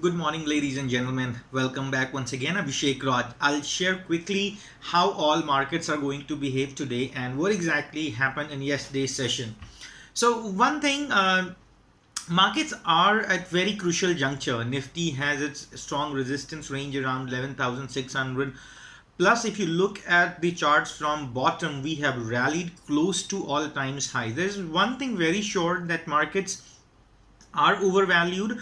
Good morning, ladies and gentlemen. Welcome back once again. Abhishek Raj. I'll share quickly how all markets are going to behave today and what exactly happened in yesterday's session. So, one thing, markets are at very crucial juncture. Nifty has its strong resistance range around 11,600. Plus, if you look at the charts from bottom, we have rallied close to all times high. There's one thing very sure that markets are overvalued.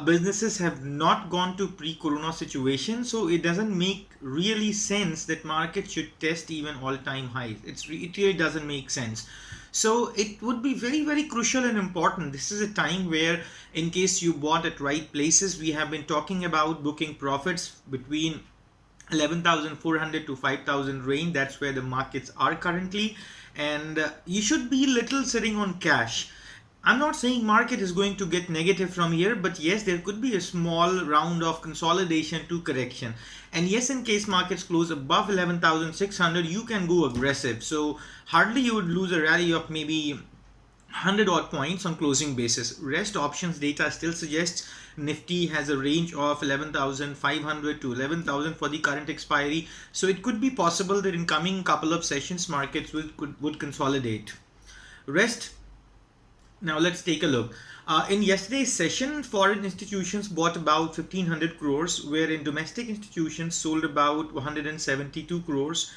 Businesses have not gone to pre-corona situation, so it doesn't make really sense that market should test even all-time highs. It really doesn't make sense. So it would be very crucial and important. This is a time where, in case you bought at right places, we have been talking about booking profits between 11,400 to 5,000 range. That's where the markets are currently, and you should be little sitting on cash. I'm not saying market is going to get negative from here, but yes, there could be a small round of consolidation to correction. And yes, in case markets close above 11,600, you can go aggressive. So hardly you would lose a rally of maybe 100 odd points on closing basis. Rest options data still suggests Nifty has a range of 11,500 to 11,000 for the current expiry. So it could be possible that in coming couple of sessions, markets would consolidate. Now let's take a look. In yesterday's session, foreign institutions bought about 1500 crores, wherein domestic institutions sold about 172 crores.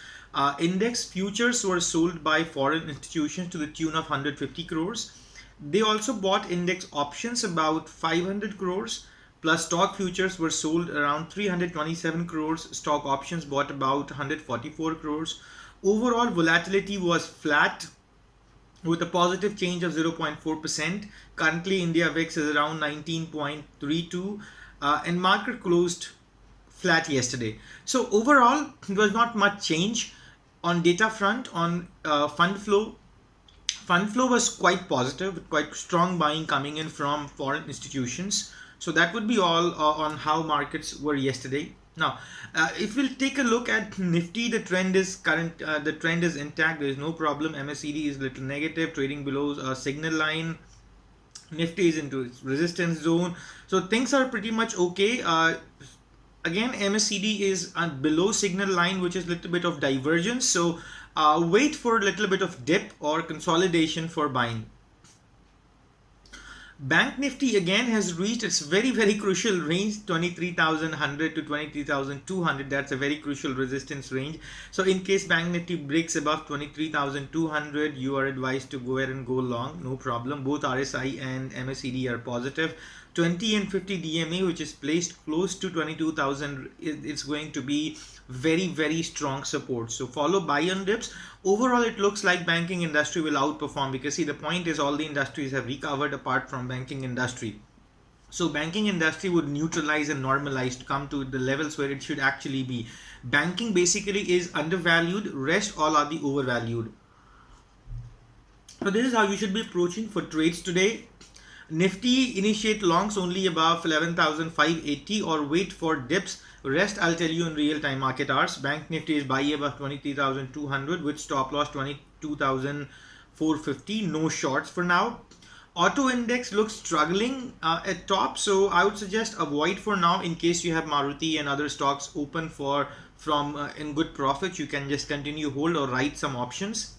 Index futures were sold by foreign institutions to the tune of 150 crores. They also bought index options about 500 crores, plus stock futures were sold around 327 crores. Stock options bought about 144 crores. Overall volatility was flat, with a positive change of 0.4%. Currently, India VIX is around 19.32, and market closed flat yesterday. So overall, there was not much change on data front. On fund flow was quite positive, with quite strong buying coming in from foreign institutions. So that would be all on how markets were yesterday. Now, if we'll take a look at Nifty, the trend is intact. There is no problem. MACD is a little negative, trading below a signal line. Nifty is into its resistance zone, so things are pretty much okay. Again, MACD is below signal line, which is a little bit of divergence. So wait for a little bit of dip or consolidation for buying. Bank Nifty again has reached its very crucial range, 23,100 to 23,200. That's a very crucial resistance range. So in case Bank Nifty breaks above 23,200, you are advised to go ahead and go long, no problem. Both RSI and MACD are positive. 20 and 50 DMA, which is placed close to 22,000, it's going to be very strong support. So follow buy on dips. Overall, it looks like banking industry will outperform, because see, the point is all the industries have recovered apart from banking industry. So banking industry would neutralize and normalize to come to the levels where it should actually be. Banking basically is undervalued, rest all are the overvalued. So this is how you should be approaching for trades today. Nifty, initiate longs only above 11,580 or wait for dips. Rest I'll tell you in real time market hours. Bank Nifty is buy above 23,200 with stop loss 22,450. No shorts for now. Auto index looks struggling at top, so I would suggest avoid for now. In case you have Maruti and other stocks open from in good profit, you can just continue hold or write some options.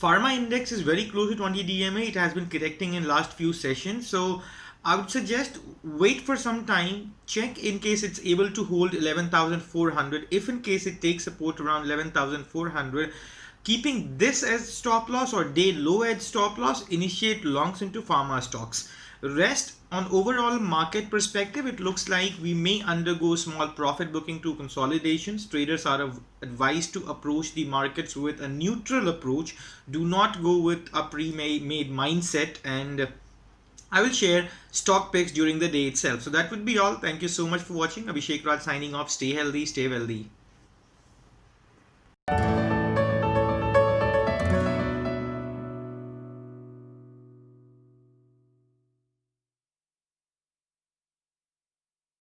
Pharma index is very close to 20 DMA. It has been correcting in last few sessions. So I would suggest wait for some time, check in case it's able to hold 11,400. If in case it takes support around 11,400, keeping this as stop loss or day low as stop loss, initiate longs into pharma stocks. Rest on overall market perspective, it looks like we may undergo small profit booking to consolidations. Traders are advised to approach the markets with a neutral approach. Do not go with a pre-made mindset, and I will share stock picks during the day itself. So that would be all. Thank you so much for watching. Abhishek Raj signing off. Stay healthy, stay wealthy.